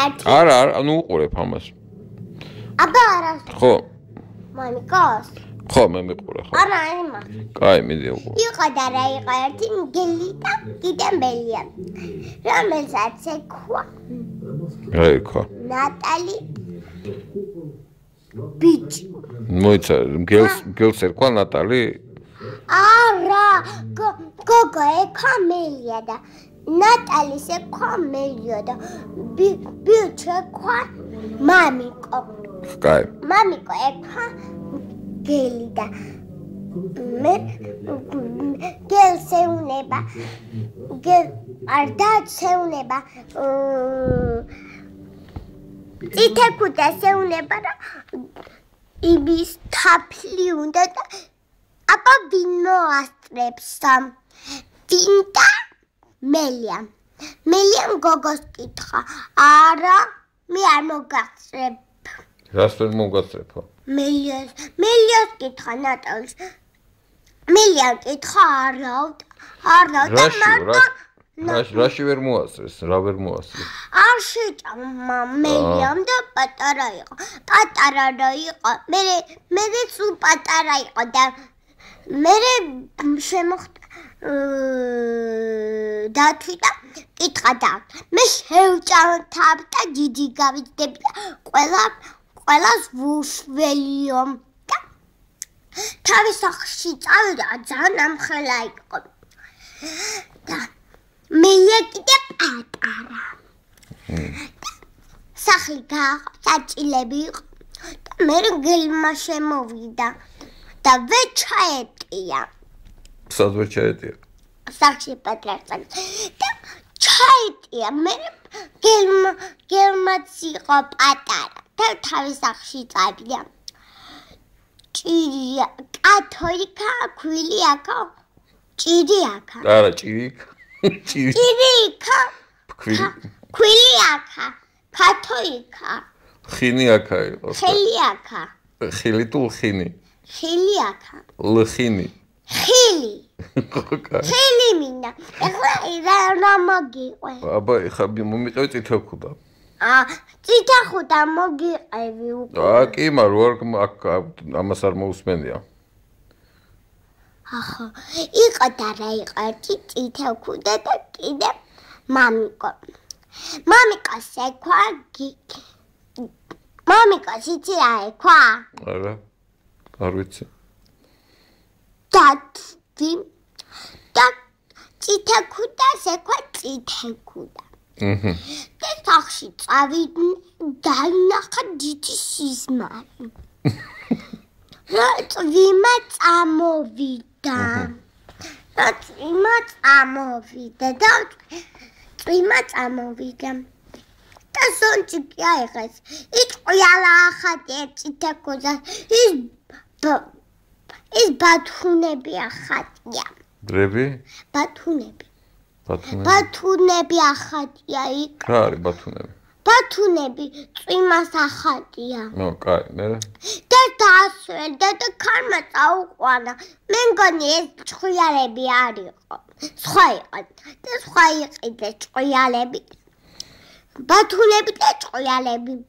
ერთი. არა, ანუ უყურებ ამას. აბა არა. ხო. მამიკოს. ხო, მე მიყურე ხო. არა, ამა. კაი, მიდი უყურე. იყო და რა იყო ერთი მგელი და კიდემბელია. რომელსაც ეკვა რა იყო? ნატალი ბიჭი. მოიცა, მგელს ერქვა ნატალი? არა, გოგო ეკვა მელია და ნატალის ეკვა მელია და ბიჭი ეკვა მამიკო. კაი. მამიკო ეკვა გელი და მე გელს ეუნება არ დაცეუნება წითელქუდას ეუნება რა იმის თაფლი უნდა და აბა ვინ მოასწრებს ვინ და მელიამ გოგოს კითხა არა მე არ მოგასწრებ რას ვერ მოგასწრებო მელიას კითხა ნატალს მელიამ კითხა არა და რაში ვერ მოასწრეს რა ვერ მოასწრეს არ შეჭამა მელიამ და პატარა იყო მე სულ პატარა იყო და მე შემოხდა დათვი და კითხა და მე შევჭამთავ და დიდი გავიძდები და ყველას ვუშველიო და თავის სახლში წავიდა ძალიან ამხელა იყო და მელია კიდე პატარა სახლი გააჭილები იყო და მე გელმა შემოვიდა და ვეჩაეტია სად ვერ ჩაეტია სახლში პატარა და ჩაეტია მე გელმაც იყო პატარა და თავის სახლში წავიდა ჭირია კათოლიკა ქვილია ჭირიაკა არა ჭირიკა ქვილია კათოლიკა ხინიაკა იყო ხელიაკა ხილი თუ ხინი ხელიაკა ლხინი ხილი მინდა ეხლა რა მოგიყვე აბა ეხლა მომიყევი წითელქუდა წითელქუდა მოგიყევი უკვე კი მაგრამ ამას არ მოусმენია ახო იყო და რა იყო ერთი წითელქუდა და კიდე მამიკოს ეკვა მამიკოს იცი რა ეკვა არა არ ვიცი დათვი და წითელქუდას ეკვა წითელქუდა და სახლში წავიდა დაინახა დიდი სიზმარი რა წვიმა წამოვიდა და ზონჭი კი აიღეს ის ყველა ახატე წითელქუდას ის ბათუნები ახატია დრები ბათუნები ახატია იქ რა არის ბათუნები წვიმას ახატია ნო კაი მე და დასვენდა და ქარმა წაუყვანა მე მგონი ეს ჭყიალები არ იყო სხვა იყო და სხვა იყიდე ჭყიალები ბათუნები და ჭყიალები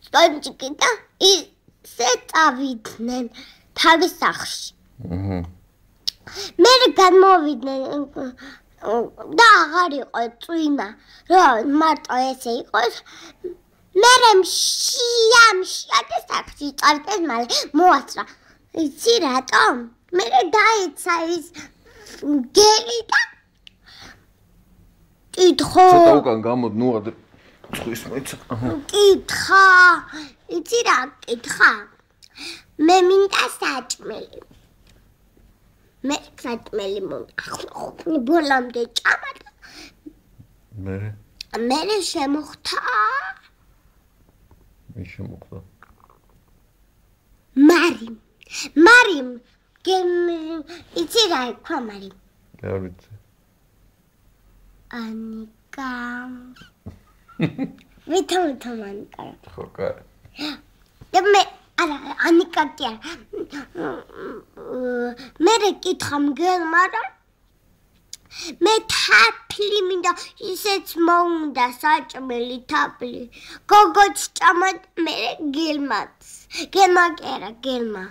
სტონჭიკი და ისე წავიდნენ თავის სახლში მე განმოვიდნენ და აღარ იყო წვიმა რა მარტო ესე იყოს მე მშია და სახლში წავიდეს მალე მოასწრა იცი რატომ მე დაეცა ის გელი და კითხო ცოტა უკან გამოდ ნუ ადრე წვის მოიცა კითხა იცი რა კითხა მე მინდა საჭმელი მე საჭმელი მომდა ბოლომდე ჭამა და მე შემოხდა მარიმ იცი რა იქვა მარიმ არ ვიცი ანიკა ვითომ ანიკა ხო კაი და მე არა ანიკა კი არა მე კითხა მგელმა რა მე თაფლი მინდა ისეც მოუნდა საჭმელი თაფლი გოგოც ჭამად მე გელმაც გელმა კერა გელმა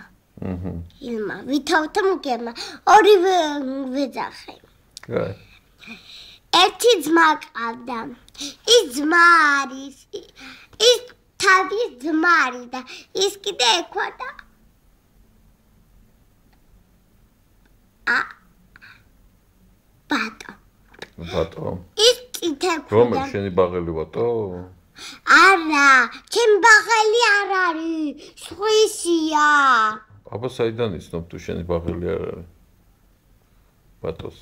გელმა ვითავთამ გელმა ორივე ვეძახე ერთი ძმა ყავდა ის ძმა არის ის თავის ძმა არის და ის კიდე ექვადა ბატო ის წითელი რომელი შენი ბაღელი ბატო არა ჩემი ბაღელი არ არის სხვისია აბა საიდან იცნობ თუ შენი ბაღელი არ არის ბატოს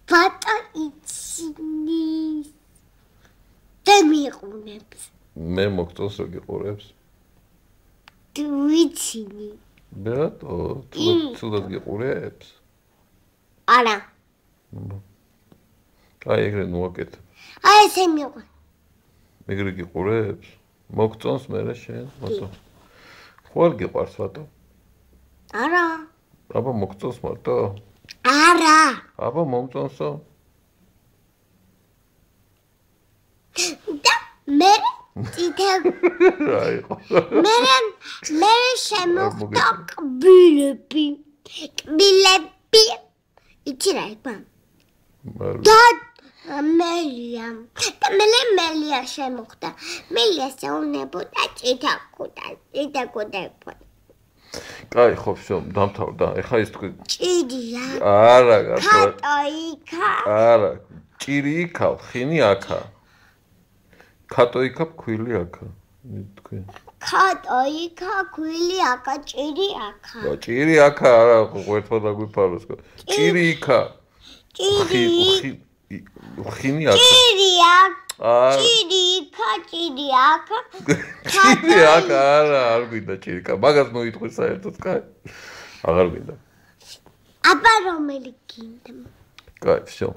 ბატო იცის და მიყურებს მე მოგწონს რომ გიყურებს თუ ვიცინი ბატო ცუდად გიყურებს არა აი ეგრე ნუაკეთებ აი ესე მიყურ ეგრე გიყურებს მოგწონს მე შენ ბატო ხوار გიყვარს ბატო არა აბა მოგწონს მარტო არა აბა მომწონსო და მე წითელი მე შემოხდა კბილები იცი რა იქ და მელია და მელია შემოხდა მელია საუნებოდა ჭიტაკუდა კაი ხო всё დამთავრდა ეხა ის თქვი ჭირია არა კატოიკა არა ჭირი იქა ხინი აქა კატოიკა ქვილი აქა თქვი კატოიკა ქვილი აქა ჭირი აქა ჭირი აქა არა ყოველთვის დაგვიფაროს ჭირი იქა ჭირი ხინი აქა ჭირი აქა ჭირი აქა არა არ გვინდა ჭირიკა მაგას მოიტყვი საერთოდ კაი აღარ გვინდა აბა რომელი გინდა კაი всё